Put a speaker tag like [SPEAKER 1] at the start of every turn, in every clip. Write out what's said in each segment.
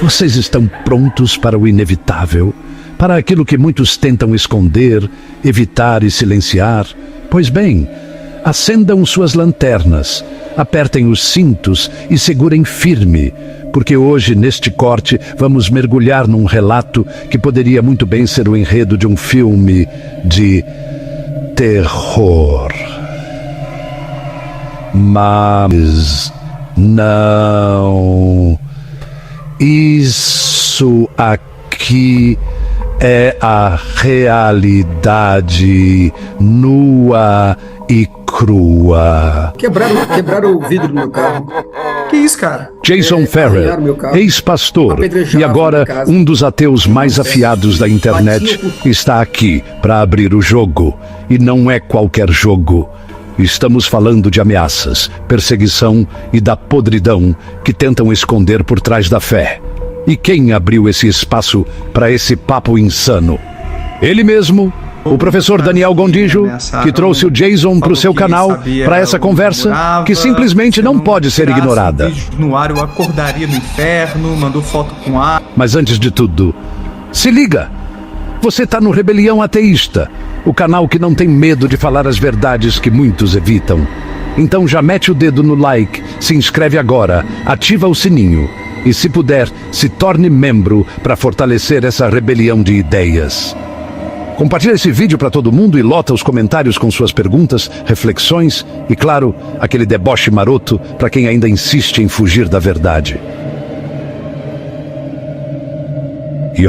[SPEAKER 1] Vocês estão prontos para o inevitável? Para aquilo que muitos tentam esconder, evitar e silenciar? Pois bem, acendam suas lanternas, apertem os cintos e segurem firme, porque hoje, neste corte, vamos mergulhar num relato que poderia muito bem ser o enredo de um filme de terror. Mas não. Isso aqui é a realidade nua e crua.
[SPEAKER 2] Quebraram o vidro do meu carro.
[SPEAKER 3] Que isso, cara?
[SPEAKER 1] Jason Ferrer, ex-pastor e agora um dos ateus mais afiados da internet, está aqui para abrir o jogo. E não é qualquer jogo. Estamos falando de ameaças, perseguição e da podridão que tentam esconder por trás da fé. E quem abriu esse espaço para esse papo insano? Ele mesmo, o professor Daniel Gondijo, que trouxe o Jason para o seu canal, para essa conversa que simplesmente não pode ser ignorada.
[SPEAKER 3] No ar eu acordaria no inferno, mandou foto com ar.
[SPEAKER 1] Mas antes de tudo, se liga! Você tá no Rebelião Ateísta, o canal que não tem medo de falar as verdades que muitos evitam. Então já mete o dedo no like, se inscreve agora, ativa o sininho e, se puder, se torne membro para fortalecer essa rebelião de ideias. Compartilha esse vídeo para todo mundo e lota os comentários com suas perguntas, reflexões e, claro, aquele deboche maroto para quem ainda insiste em fugir da verdade. E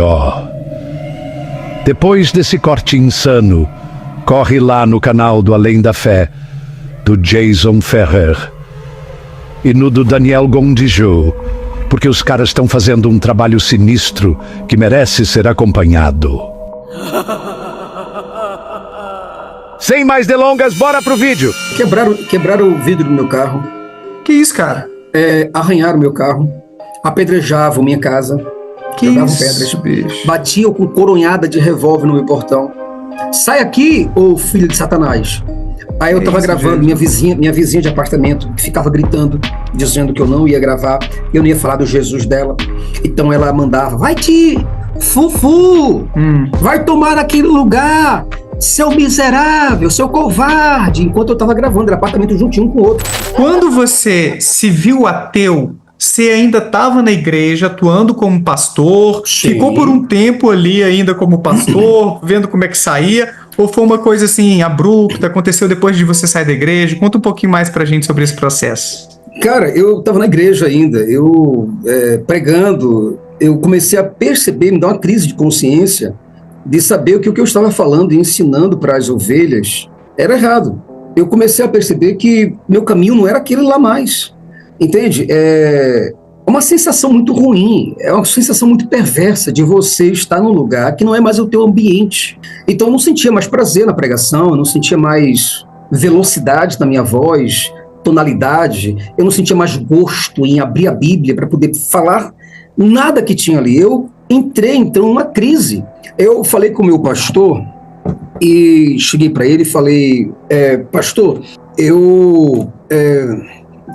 [SPEAKER 1] depois desse corte insano, corre lá no canal do Além da Fé, do Jason Ferrer, e no do Daniel Gondijo, porque os caras estão fazendo um trabalho sinistro que merece ser acompanhado. Sem mais delongas, bora pro vídeo!
[SPEAKER 2] Quebraram o vidro do meu carro.
[SPEAKER 3] Que isso, cara?
[SPEAKER 2] Arranharam meu carro, apedrejavam minha casa.
[SPEAKER 3] Que
[SPEAKER 2] jogavam
[SPEAKER 3] isso,
[SPEAKER 2] pedras,
[SPEAKER 3] bicho?
[SPEAKER 2] batiam com coronhada de revólver no meu portão. Sai aqui, ô filho de Satanás. Aí eu tava gravando, minha vizinha de apartamento, que ficava gritando, dizendo que eu não ia gravar, eu não ia falar do Jesus dela. Então ela mandava, vai te fufu, vai tomar naquele lugar, seu miserável, seu covarde. Enquanto eu tava gravando, era apartamento juntinho com o outro.
[SPEAKER 3] Quando você se viu ateu, você ainda estava na igreja, atuando como pastor,
[SPEAKER 2] Sim.
[SPEAKER 3] Ficou por um tempo ali ainda como pastor, vendo como é que saía, ou foi uma coisa assim, abrupta, aconteceu depois de você sair da igreja? Conta um pouquinho mais pra gente sobre esse processo.
[SPEAKER 2] Cara, eu estava na igreja ainda, pregando, eu comecei a perceber, me dar uma crise de consciência, de saber que o que eu estava falando e ensinando para as ovelhas era errado. Eu comecei a perceber que meu caminho não era aquele lá mais. Entende? É uma sensação muito ruim, é uma sensação muito perversa de você estar num lugar que não é mais o teu ambiente. Então eu não sentia mais prazer na pregação, eu não sentia mais velocidade na minha voz, tonalidade, eu não sentia mais gosto em abrir a Bíblia para poder falar nada que tinha ali. Eu entrei então numa crise. Eu falei com o meu pastor e cheguei para ele e falei, pastor, eu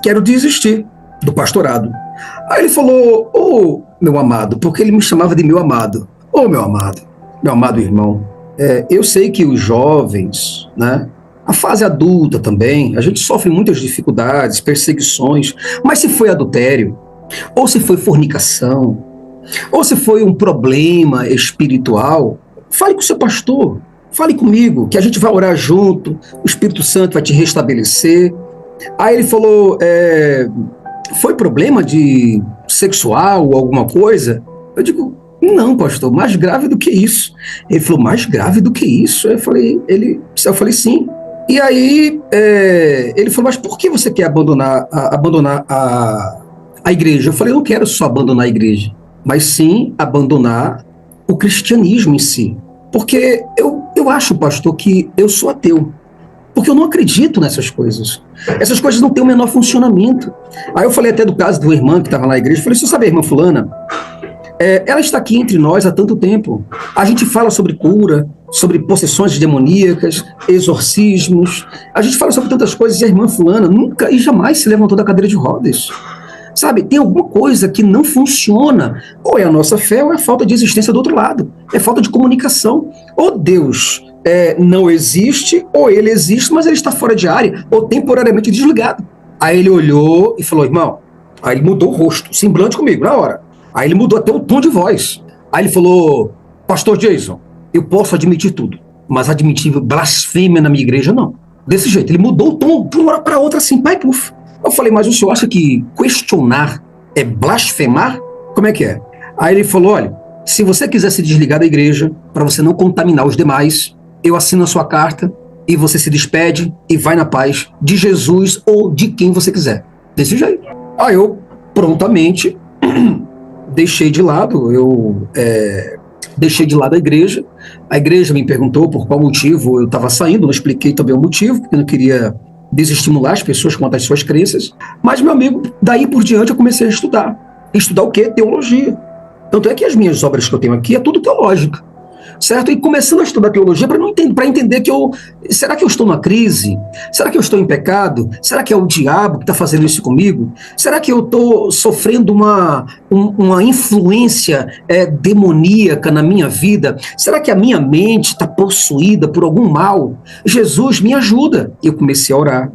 [SPEAKER 2] quero desistir do pastorado. Aí ele falou, meu amado, porque ele me chamava de meu amado. Meu amado irmão, eu sei que os jovens, né, a fase adulta também, a gente sofre muitas dificuldades, perseguições, mas se foi adultério, ou se foi fornicação, ou se foi um problema espiritual, fale com o seu pastor, fale comigo, que a gente vai orar junto, o Espírito Santo vai te restabelecer. Aí ele falou, foi problema de sexual ou alguma coisa? Eu digo, não, pastor, mais grave do que isso. Ele falou, mais grave do que isso? Eu falei, sim. E aí ele falou, mas por que você quer abandonar a igreja? Eu falei, eu não quero só abandonar a igreja, mas sim abandonar o cristianismo em si. Porque eu acho, pastor, que eu sou ateu. Porque eu não acredito nessas coisas. Essas coisas não têm o menor funcionamento. Aí eu falei até do caso de uma irmã que estava na igreja. Eu falei, você sabe a irmã fulana? Ela está aqui entre nós há tanto tempo. A gente fala sobre cura, sobre possessões demoníacas, exorcismos. A gente fala sobre tantas coisas e a irmã fulana nunca e jamais se levantou da cadeira de rodas. Sabe, tem alguma coisa que não funciona. Ou é a nossa fé, ou é a falta de existência do outro lado. É falta de comunicação. Ou Deus não existe, ou ele existe, mas ele está fora de área, ou temporariamente desligado. Aí ele olhou e falou, irmão, aí ele mudou o rosto, semblante comigo, na hora. Aí ele mudou até o tom de voz. Aí ele falou, pastor Jason, eu posso admitir tudo, mas admitir blasfêmia na minha igreja, não. Desse jeito, ele mudou o tom de uma hora para outra, assim, pai, puf. Eu falei, mas o senhor acha que questionar é blasfemar? Como é que é? Aí ele falou, olha, se você quiser se desligar da igreja, para você não contaminar os demais, eu assino a sua carta e você se despede e vai na paz de Jesus ou de quem você quiser. Desse jeito. Aí eu prontamente deixei de lado, deixei de lado a igreja me perguntou por qual motivo eu estava saindo, não expliquei também o motivo, porque eu não queria desestimular as pessoas quanto às suas crenças, mas, meu amigo, daí por diante eu comecei a estudar. Estudar o quê? Teologia. Tanto é que as minhas obras que eu tenho aqui é tudo teológica, certo? E começando a estudar teologia para entender que será que eu estou numa crise? Será que eu estou em pecado? Será que é o diabo que está fazendo isso comigo? Será que eu estou sofrendo uma influência demoníaca na minha vida? Será que a minha mente está possuída por algum mal? Jesus, me ajuda. Eu comecei a orar.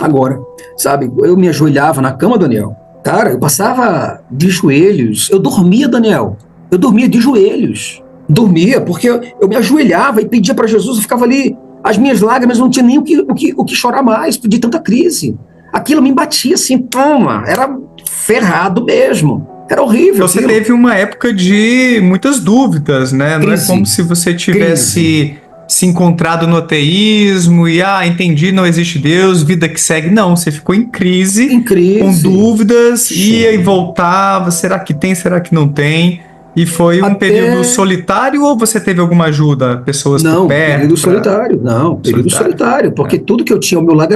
[SPEAKER 2] Agora, sabe, eu me ajoelhava na cama, Daniel. Cara, eu passava de joelhos. Eu dormia, Daniel. Eu dormia de joelhos. Dormia, porque eu me ajoelhava e pedia para Jesus, eu ficava ali, as minhas lágrimas não tinha nem o que chorar mais, de tanta crise. Aquilo me batia assim, toma, era ferrado mesmo. Era horrível.
[SPEAKER 3] Você teve uma época de muitas dúvidas, né? Crise. Não é como se você tivesse se encontrado no ateísmo e, entendi, não existe Deus, vida que segue. Não, você ficou em crise. Com dúvidas, sim. Ia e voltava, será que tem, será que não tem? E foi um período solitário ou você teve alguma ajuda? Pessoas por perto?
[SPEAKER 2] Período solitário, porque tudo que eu tinha ao meu lado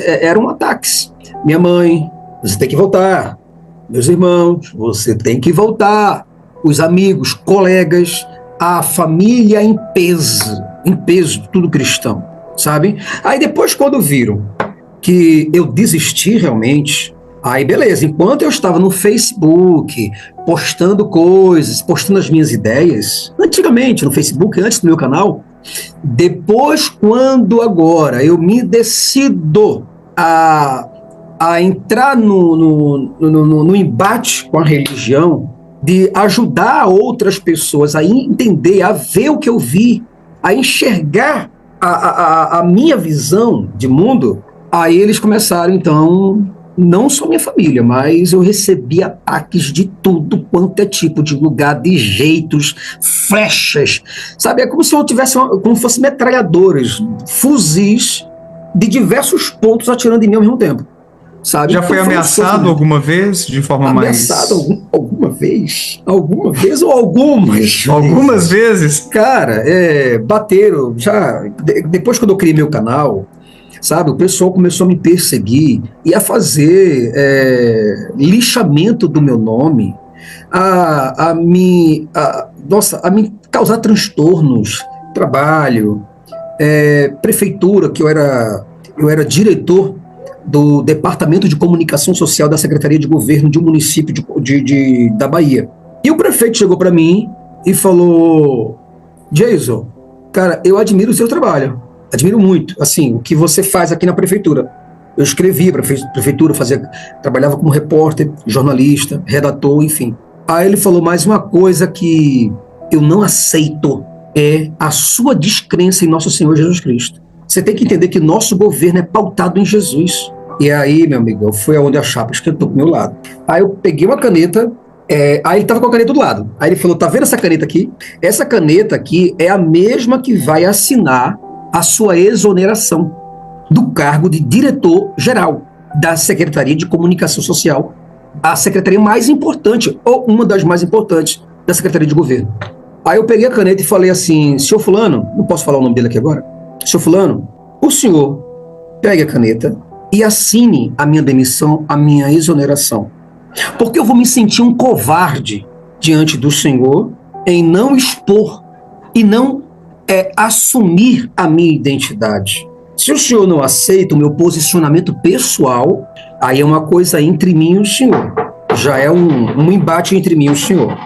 [SPEAKER 2] eram ataques. Minha mãe, você tem que voltar. Meus irmãos, você tem que voltar. Os amigos, colegas, a família em peso, tudo cristão, sabe? Aí depois, quando viram que eu desisti realmente, aí beleza, enquanto eu estava no Facebook, postando coisas, postando as minhas ideias, antigamente no Facebook, antes do meu canal, depois quando agora eu me decido a entrar no embate com a religião, de ajudar outras pessoas a entender, a ver o que eu vi, a enxergar a minha visão de mundo, aí eles começaram então... Não só minha família, mas eu recebi ataques de tudo quanto é tipo de lugar, de jeitos, flechas, sabe? É como se eu tivesse, como fosse metralhadoras, fuzis de diversos pontos atirando em mim ao mesmo tempo, sabe?
[SPEAKER 3] Já foi ameaçado alguma vez, de forma mais...
[SPEAKER 2] Ameaçado alguma vez? Alguma vez ou algumas?
[SPEAKER 3] Algumas vezes?
[SPEAKER 2] Cara, bateram, já, depois quando eu criei meu canal... Sabe, o pessoal começou a me perseguir e a fazer lixamento do meu nome, a me causar transtornos, trabalho, prefeitura, que eu era diretor do Departamento de Comunicação Social da Secretaria de Governo de um município da Bahia. E o prefeito chegou para mim e falou, Jason, cara, eu admiro o seu trabalho. Admiro muito, assim, o que você faz aqui na prefeitura. Eu escrevia para a prefeitura, trabalhava como repórter, jornalista, redator, enfim. Aí ele falou mais uma coisa que eu não aceito, é a sua descrença em nosso Senhor Jesus Cristo. Você tem que entender que nosso governo é pautado em Jesus. E aí, meu amigo, foi aonde a chapa esquentou pro meu lado. Aí eu peguei uma caneta, aí ele estava com a caneta do lado. Aí ele falou, tá vendo essa caneta aqui? Essa caneta aqui é a mesma que vai assinar a sua exoneração do cargo de diretor-geral da Secretaria de Comunicação Social, a secretaria mais importante, ou uma das mais importantes da Secretaria de Governo. Aí eu peguei a caneta e falei assim, senhor fulano, não posso falar o nome dele aqui agora, senhor fulano, o senhor pegue a caneta e assine a minha demissão, a minha exoneração, porque eu vou me sentir um covarde diante do senhor em não expor e não assumir a minha identidade. Se o senhor não aceita o meu posicionamento pessoal, aí é uma coisa entre mim e o senhor. Já é um embate entre mim e o senhor.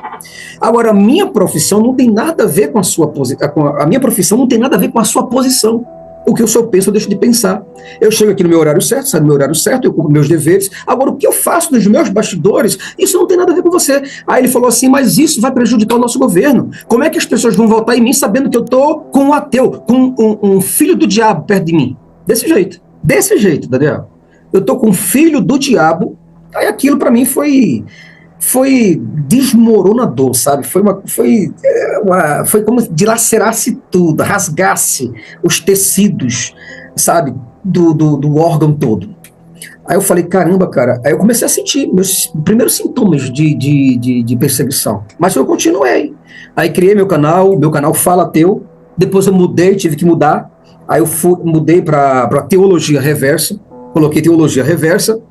[SPEAKER 2] Agora, a minha profissão não tem nada a ver com a sua posição. A minha profissão não tem nada a ver com a sua posição. O que o senhor pensa, eu deixo de pensar. Eu chego aqui no meu horário certo, saio no meu horário certo, eu cumpro meus deveres. Agora, o que eu faço nos meus bastidores, isso não tem nada a ver com você. Aí ele falou assim, mas isso vai prejudicar o nosso governo. Como é que as pessoas vão votar em mim sabendo que eu estou com um ateu, com um filho do diabo perto de mim? Desse jeito, Daniel. Eu estou com um filho do diabo. Aí aquilo para mim foi desmoronador, sabe? Foi como dilacerasse tudo, rasgasse os tecidos, sabe? Do órgão todo. Aí eu falei, caramba, cara. Aí eu comecei a sentir meus primeiros sintomas de perseguição. Mas eu continuei. Aí criei meu canal Fala Ateu. Depois eu mudei, tive que mudar. Aí eu mudei para Teologia Reversa. Coloquei Teologia Reversa.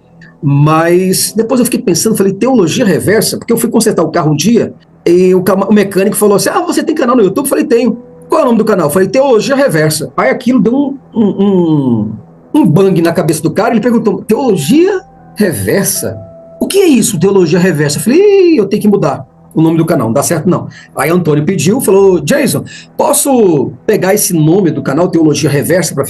[SPEAKER 2] Mas depois eu fiquei pensando, falei, teologia reversa? Porque eu fui consertar o carro um dia e o mecânico falou assim, você tem canal no YouTube? Eu falei, tenho. Qual é o nome do canal? Eu falei, Teologia Reversa. Aí aquilo deu um bang na cabeça do cara, ele perguntou, Teologia Reversa? O que é isso, Teologia Reversa? Eu falei, eu tenho que mudar o nome do canal, não dá certo não. Aí Antônio pediu, falou, Jason, posso pegar esse nome do canal, Teologia Reversa, para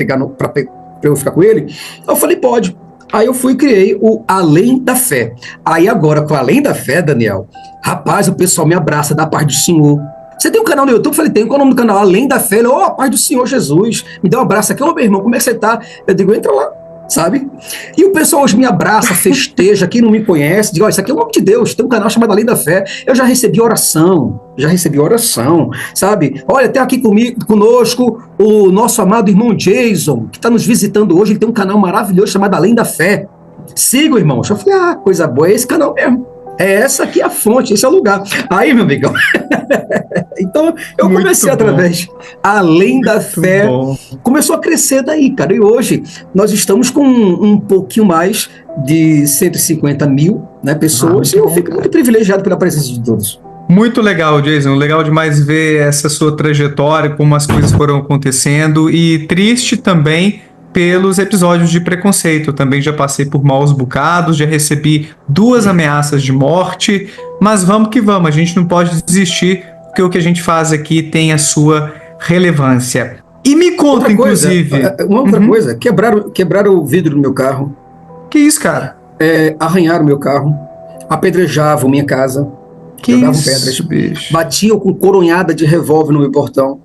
[SPEAKER 2] eu ficar com ele? Eu falei, pode. Aí eu fui e criei o Além da Fé. Aí agora, com Além da Fé, Daniel, rapaz, o pessoal me abraça, dá a paz do Senhor. Você tem um canal no YouTube? Eu falei, tem. Qual é o nome do canal? Além da Fé. Ele, a paz do Senhor Jesus. Me deu um abraço aqui. Meu irmão, como é que você tá? Eu digo, entra lá, sabe? E o pessoal hoje me abraça, festeja, quem não me conhece, diz, isso aqui é o nome de Deus, tem um canal chamado Além da Fé. Eu já recebi oração, sabe? Olha, tem aqui conosco o nosso amado irmão Jason, que está nos visitando hoje, ele tem um canal maravilhoso chamado Além da Fé. Siga, irmão. Eu falei, coisa boa, é esse canal mesmo. É essa aqui a fonte, esse é o lugar. Aí, meu amigão. Então, eu comecei através Além da Fé. Começou a crescer daí, cara. E hoje, nós estamos com um pouquinho mais de 150 mil, né, pessoas. E eu fico muito privilegiado pela presença de todos.
[SPEAKER 3] Muito legal, Jason. Legal demais ver essa sua trajetória, como as coisas foram acontecendo. E triste também pelos episódios de preconceito. Eu também já passei por maus bocados, já recebi 2 ameaças de morte, mas vamos que vamos, a gente não pode desistir, porque o que a gente faz aqui tem a sua relevância. E me conta, inclusive...
[SPEAKER 2] Uma outra coisa, quebraram o vidro do meu carro.
[SPEAKER 3] Que isso, cara?
[SPEAKER 2] Arranharam meu carro, apedrejavam minha casa, jogavam pedras, bicho. Batiam com coronhada de revólver no meu portão.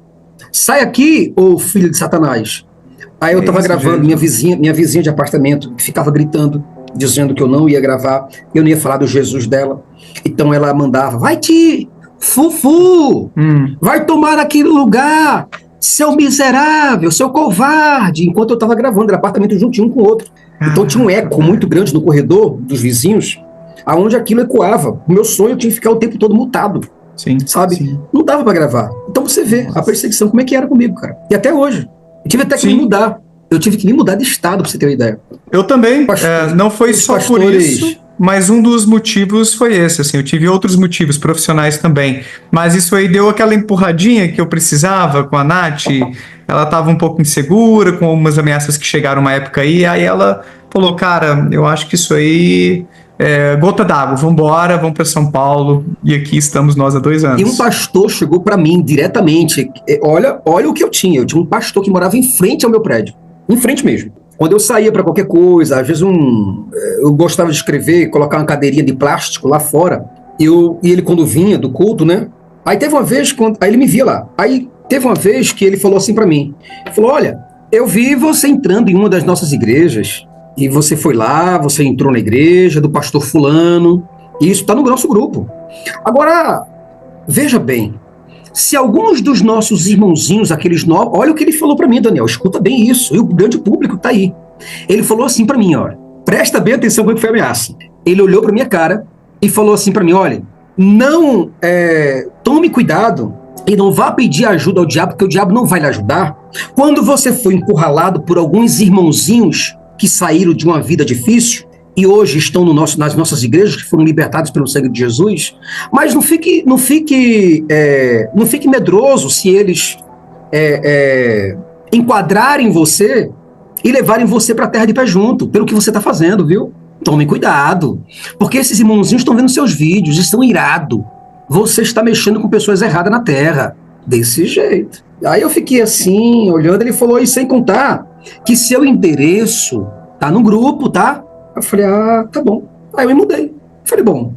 [SPEAKER 2] Sai aqui, ô filho de Satanás. Aí eu tava gravando, minha vizinha de apartamento ficava gritando, dizendo que eu não ia gravar, eu não ia falar do Jesus dela. Então ela mandava, vai Fufu, vai tomar aquele lugar, seu miserável, seu covarde. Enquanto eu tava gravando, era apartamento juntinho um com o outro. Então tinha um eco muito grande no corredor dos vizinhos, aonde aquilo ecoava. O meu sonho eu tinha que ficar o tempo todo mutado.
[SPEAKER 3] Sim,
[SPEAKER 2] sabe? Sim. Não dava pra gravar. Então você vê a perseguição, como é que era comigo, cara. E até hoje. Eu tive até que me mudar. Eu tive que me mudar de estado, pra você ter uma ideia.
[SPEAKER 3] Eu também. Não foi só por isso, mas um dos motivos foi esse. Assim, eu tive outros motivos profissionais também. Mas isso aí deu aquela empurradinha que eu precisava com a Nath. Ela estava um pouco insegura com umas ameaças que chegaram uma época aí. Aí ela falou, cara, eu acho que isso aí... gota d'água, vamos para São Paulo, e aqui estamos nós há 2 anos.
[SPEAKER 2] E um pastor chegou para mim diretamente, olha o que eu tinha um pastor que morava em frente ao meu prédio, em frente mesmo. Quando eu saía para qualquer coisa, às vezes eu gostava de escrever, colocar uma cadeirinha de plástico lá fora, e ele quando vinha do culto, né, aí teve uma vez, aí ele me via lá, aí teve uma vez que ele falou assim para mim, falou, olha, eu vi você entrando em uma das nossas igrejas, e você foi lá, você entrou na igreja do pastor fulano, e isso está no nosso grupo. Agora, veja bem, se alguns dos nossos irmãozinhos, aqueles novos, olha o que ele falou para mim, Daniel, escuta bem isso, e o grande público está aí. Ele falou assim para mim, olha, presta bem atenção como foi a ameaça. Ele olhou para minha cara e falou assim para mim, olha, não tome cuidado e não vá pedir ajuda ao diabo, porque o diabo não vai lhe ajudar. Quando você foi encurralado por alguns irmãozinhos que saíram de uma vida difícil e hoje estão nas nossas igrejas, que foram libertados pelo sangue de Jesus, mas não fique medroso se eles enquadrarem você e levarem você para a terra de pé junto, pelo que você está fazendo, viu? Tomem cuidado, porque esses irmãozinhos estão vendo seus vídeos, estão irados. você está mexendo com pessoas erradas na Terra. Desse jeito. Aí eu fiquei assim, olhando, ele falou, e sem contar que seu endereço tá no grupo, tá? Eu falei, tá bom. Aí eu me mudei. Falei, bom,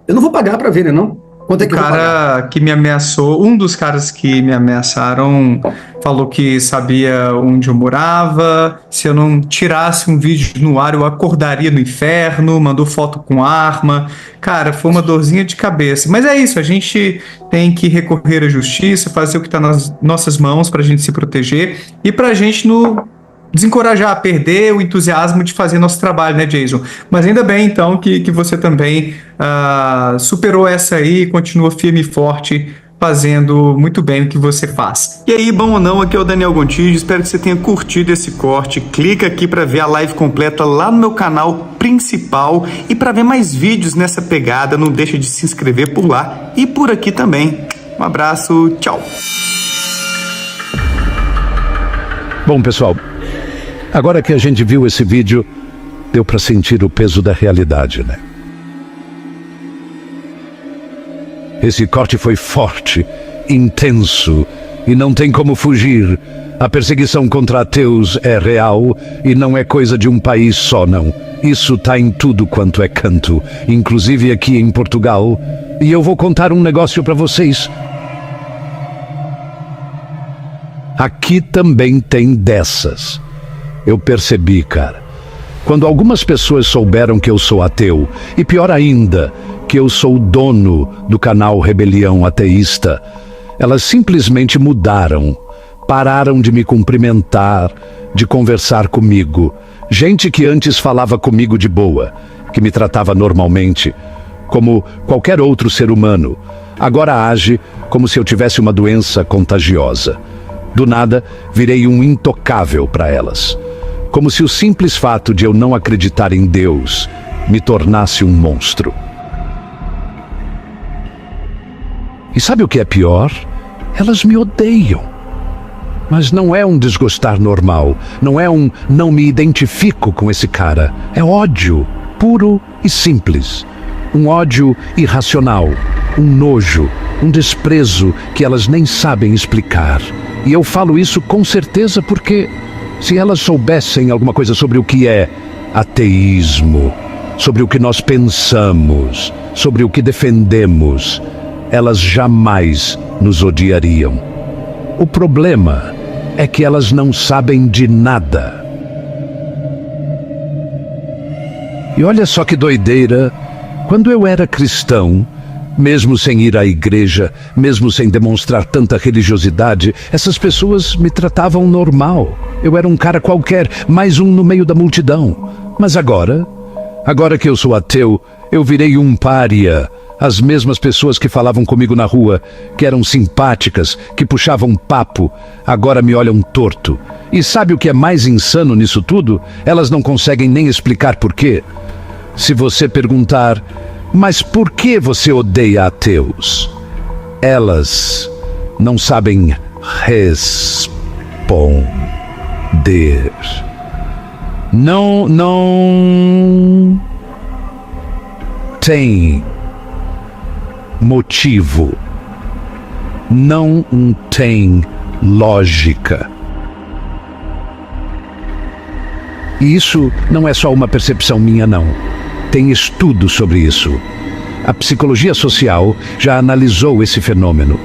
[SPEAKER 2] eu não vou pagar pra ver, né, não? Quanto é que eu vou pagar?
[SPEAKER 3] O cara que me ameaçou, um dos caras que me ameaçaram, falou que sabia onde eu morava, se eu não tirasse um vídeo no ar eu acordaria no inferno, mandou foto com arma. Cara, foi uma dorzinha de cabeça. Mas é isso, a gente tem que recorrer à justiça, fazer o que está nas nossas mãos pra gente se proteger e pra gente não desencorajar, perder o entusiasmo de fazer nosso trabalho, né, Jason? Mas ainda bem, então, que você também superou essa aí e continua firme e forte, fazendo muito bem o que você faz. E aí, bom ou não, aqui é o Daniel Gontijo, espero que você tenha curtido esse corte. Clica aqui para ver a live completa lá no meu canal principal e para ver mais vídeos nessa pegada, não deixa de se inscrever por lá e por aqui também. Um abraço, tchau!
[SPEAKER 1] Bom, pessoal, agora que a gente viu esse vídeo, deu para sentir o peso da realidade, né? Esse corte foi forte, intenso, e não tem como fugir. A perseguição contra ateus é real e não é coisa de um país só, não. Isso tá em tudo quanto é canto, inclusive aqui em Portugal. E eu vou contar um negócio para vocês. Aqui também tem dessas. Eu percebi, cara. Quando algumas pessoas souberam que eu sou ateu, e pior ainda, que eu sou o dono do canal Rebelião Ateísta, elas simplesmente mudaram, pararam de me cumprimentar, de conversar comigo. Gente que antes falava comigo de boa, que me tratava normalmente, como qualquer outro ser humano, agora age como se eu tivesse uma doença contagiosa. Do nada, virei um intocável para elas. Como se o simples fato de eu não acreditar em Deus me tornasse um monstro. E sabe o que é pior? Elas me odeiam. Mas não é um desgostar normal, não é um não me identifico com esse cara. É ódio, puro e simples. Um ódio irracional, um nojo, um desprezo que elas nem sabem explicar. E eu falo isso com certeza porque, se elas soubessem alguma coisa sobre o que é ateísmo, sobre o que nós pensamos, sobre o que defendemos, elas jamais nos odiariam. O problema é que elas não sabem de nada. E olha só que doideira, quando eu era cristão, mesmo sem ir à igreja, mesmo sem demonstrar tanta religiosidade, essas pessoas me tratavam normal. Eu era um cara qualquer, mais um no meio da multidão. Mas agora que eu sou ateu, eu virei um pária. As mesmas pessoas que falavam comigo na rua, que eram simpáticas, que puxavam papo, agora me olham torto. E sabe o que é mais insano nisso tudo? Elas não conseguem nem explicar por quê. Se você perguntar, mas por que você odeia ateus? Elas não sabem responder. Não tem motivo, não tem lógica. E isso não é só uma percepção minha, não. Tem estudo sobre isso. A psicologia social já analisou esse fenômeno.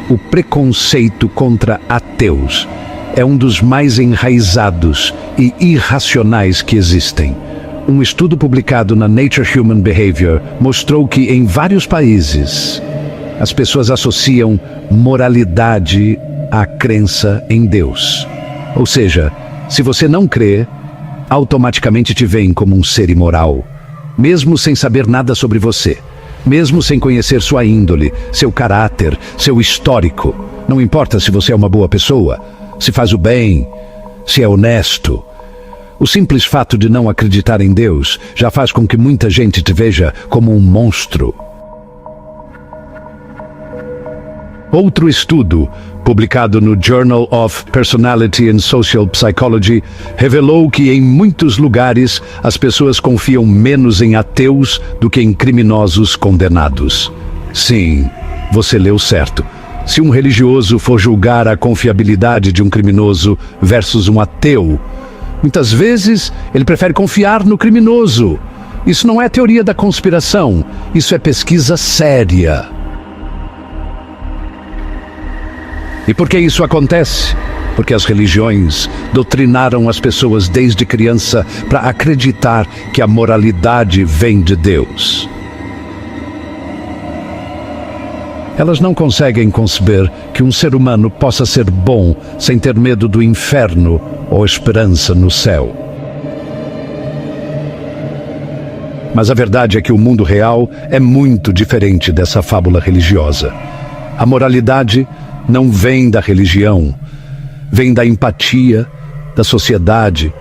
[SPEAKER 1] O preconceito contra ateus é um dos mais enraizados e irracionais que existem. Um estudo publicado na Nature Human Behavior mostrou que em vários países as pessoas associam moralidade à crença em Deus. Ou seja, se você não crê, automaticamente te veem como um ser imoral, mesmo sem saber nada sobre você, mesmo sem conhecer sua índole, seu caráter, seu histórico. Não importa se você é uma boa pessoa, se faz o bem, se é honesto. O simples fato de não acreditar em Deus já faz com que muita gente te veja como um monstro. Outro estudo, publicado no Journal of Personality and Social Psychology, revelou que em muitos lugares as pessoas confiam menos em ateus do que em criminosos condenados. Sim, você leu certo. Se um religioso for julgar a confiabilidade de um criminoso versus um ateu, muitas vezes ele prefere confiar no criminoso. Isso não é teoria da conspiração, isso é pesquisa séria. E por que isso acontece? Porque as religiões doutrinaram as pessoas desde criança para acreditar que a moralidade vem de Deus. Elas não conseguem conceber que um ser humano possa ser bom sem ter medo do inferno ou esperança no céu. Mas a verdade é que o mundo real é muito diferente dessa fábula religiosa. A moralidade não vem da religião, vem da empatia, da sociedade,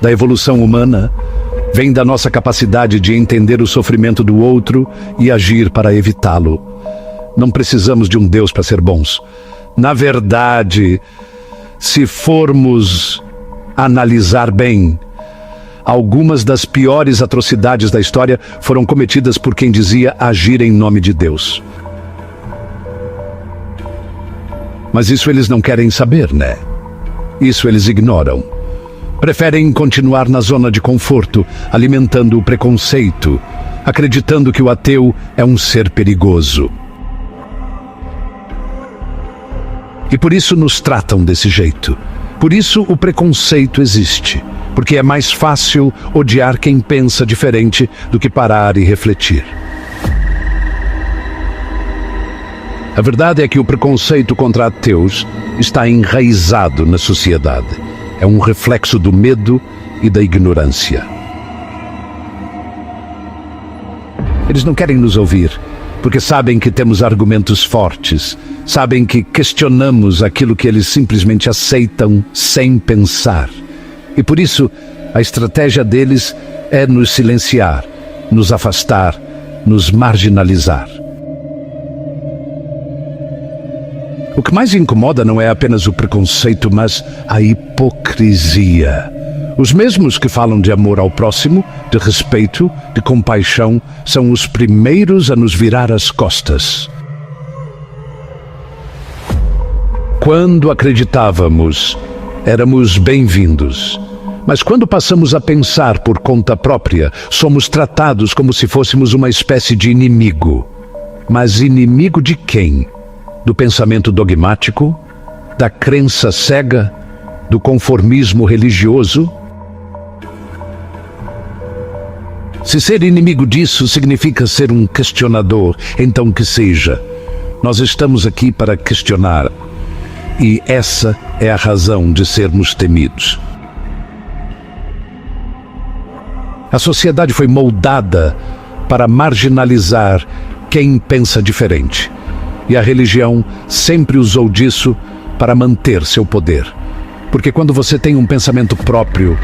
[SPEAKER 1] da evolução humana, vem da nossa capacidade de entender o sofrimento do outro e agir para evitá-lo. Não precisamos de um Deus para ser bons. Na verdade, se formos analisar bem, algumas das piores atrocidades da história foram cometidas por quem dizia agir em nome de Deus. Mas isso eles não querem saber, né? Isso eles ignoram. Preferem continuar na zona de conforto, alimentando o preconceito, acreditando que o ateu é um ser perigoso. E por isso nos tratam desse jeito. Por isso o preconceito existe. Porque é mais fácil odiar quem pensa diferente do que parar e refletir. A verdade é que o preconceito contra ateus está enraizado na sociedade. É um reflexo do medo e da ignorância. Eles não querem nos ouvir, porque sabem que temos argumentos fortes, sabem que questionamos aquilo que eles simplesmente aceitam sem pensar. E por isso, a estratégia deles é nos silenciar, nos afastar, nos marginalizar. O que mais incomoda não é apenas o preconceito, mas a hipocrisia. Os mesmos que falam de amor ao próximo, de respeito, de compaixão, são os primeiros a nos virar as costas. Quando acreditávamos, éramos bem-vindos. Mas quando passamos a pensar por conta própria, somos tratados como se fôssemos uma espécie de inimigo. Mas inimigo de quem? Do pensamento dogmático? Da crença cega? Do conformismo religioso? Se ser inimigo disso significa ser um questionador, então que seja. Nós estamos aqui para questionar. E essa é a razão de sermos temidos. A sociedade foi moldada para marginalizar quem pensa diferente. E a religião sempre usou disso para manter seu poder. Porque quando você tem um pensamento próprio,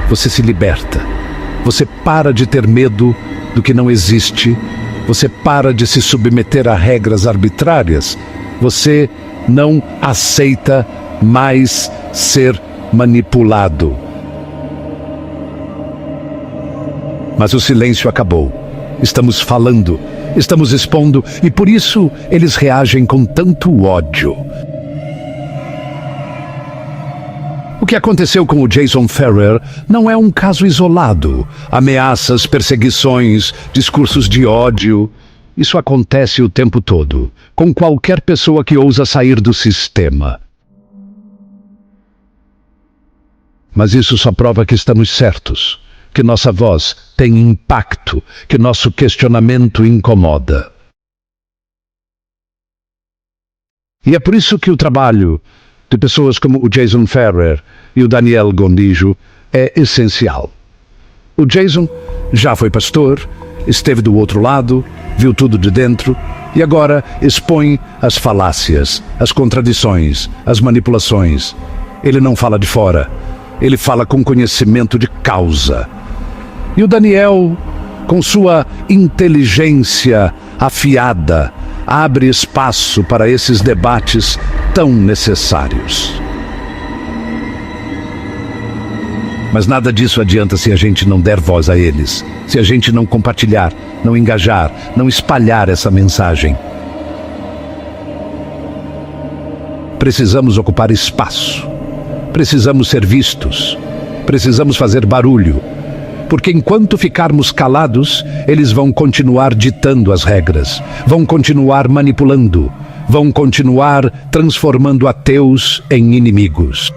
[SPEAKER 1] você se liberta. Você para de ter medo do que não existe. Você para de se submeter a regras arbitrárias. Você não aceita mais ser manipulado. Mas o silêncio acabou. Estamos falando, estamos expondo, e por isso eles reagem com tanto ódio. O que aconteceu com o Jason Ferrer não é um caso isolado. Ameaças, perseguições, discursos de ódio. Isso acontece o tempo todo, com qualquer pessoa que ousa sair do sistema. Mas isso só prova que estamos certos, que nossa voz tem impacto, que nosso questionamento incomoda. E é por isso que o trabalho de pessoas como o Jason Ferrer e o Daniel Gondijo é essencial. O Jason já foi pastor, esteve do outro lado, viu tudo de dentro e agora expõe as falácias, as contradições, as manipulações. Ele não fala de fora, ele fala com conhecimento de causa. E o Daniel, com sua inteligência afiada, abre espaço para esses debates tão necessários. Mas nada disso adianta se a gente não der voz a eles, se a gente não compartilhar, não engajar, não espalhar essa mensagem. Precisamos ocupar espaço. Precisamos ser vistos. Precisamos fazer barulho. Porque enquanto ficarmos calados, eles vão continuar ditando as regras, vão continuar manipulando, vão continuar transformando ateus em inimigos.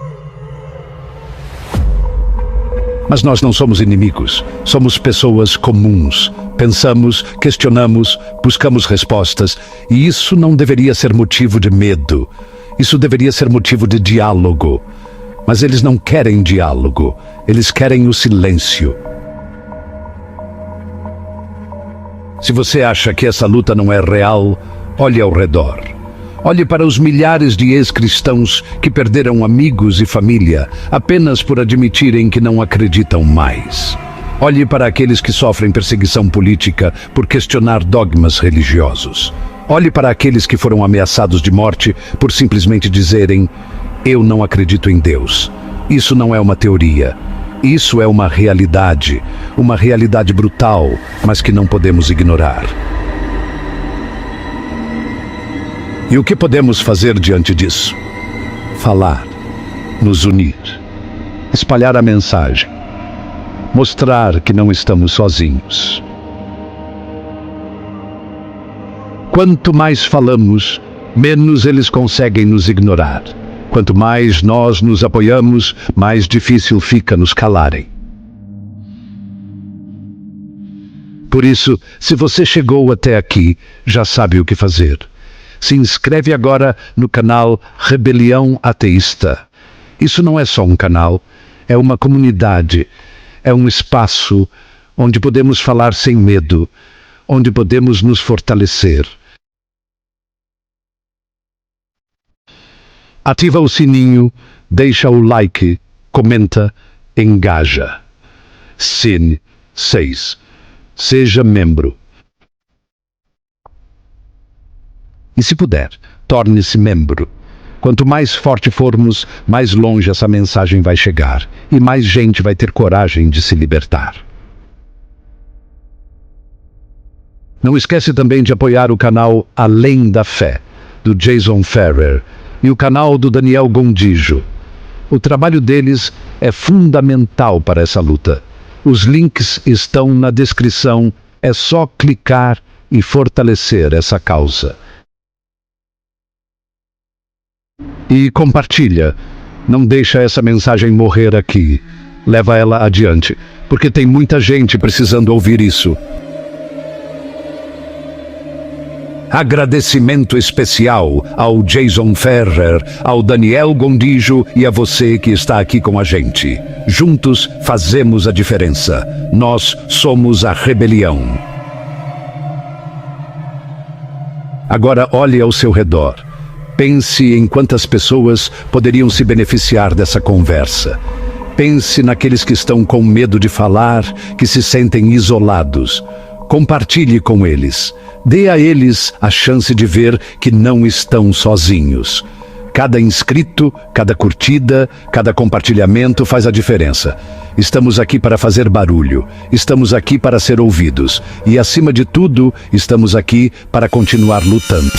[SPEAKER 1] Mas nós não somos inimigos, somos pessoas comuns. Pensamos, questionamos, buscamos respostas, e isso não deveria ser motivo de medo. Isso deveria ser motivo de diálogo. Mas eles não querem diálogo, eles querem o silêncio. Se você acha que essa luta não é real, olhe ao redor. Olhe para os milhares de ex-cristãos que perderam amigos e família apenas por admitirem que não acreditam mais. Olhe para aqueles que sofrem perseguição política por questionar dogmas religiosos. Olhe para aqueles que foram ameaçados de morte por simplesmente dizerem: "Eu não acredito em Deus". Isso não é uma teoria. Isso é uma realidade brutal, mas que não podemos ignorar. E o que podemos fazer diante disso? Falar, nos unir, espalhar a mensagem, mostrar que não estamos sozinhos. Quanto mais falamos, menos eles conseguem nos ignorar. Quanto mais nós nos apoiamos, mais difícil fica nos calarem. Por isso, se você chegou até aqui, já sabe o que fazer. Se inscreve agora no canal Rebelião Ateísta. Isso não é só um canal, é uma comunidade, é um espaço onde podemos falar sem medo, onde podemos nos fortalecer. Ativa o sininho, deixa o like, comenta, engaja. Sin 6. Seja membro. E se puder, torne-se membro. Quanto mais forte formos, mais longe essa mensagem vai chegar e mais gente vai ter coragem de se libertar. Não esquece também de apoiar o canal Além da Fé, do Jason Ferrer, e o canal do Daniel Gondijo. O trabalho deles é fundamental para essa luta. Os links estão na descrição, é só clicar e fortalecer essa causa. E compartilha, não deixa essa mensagem morrer aqui, leva ela adiante, porque tem muita gente precisando ouvir isso. Agradecimento especial ao Jason Ferrer, ao Daniel Gondijo e a você que está aqui com a gente. Juntos fazemos a diferença. Nós somos a rebelião. Agora olhe ao seu redor. Pense em quantas pessoas poderiam se beneficiar dessa conversa. Pense naqueles que estão com medo de falar, que se sentem isolados. Compartilhe com eles. Dê a eles a chance de ver que não estão sozinhos. Cada inscrito, cada curtida, cada compartilhamento faz a diferença. Estamos aqui para fazer barulho. Estamos aqui para ser ouvidos. E, acima de tudo, estamos aqui para continuar lutando.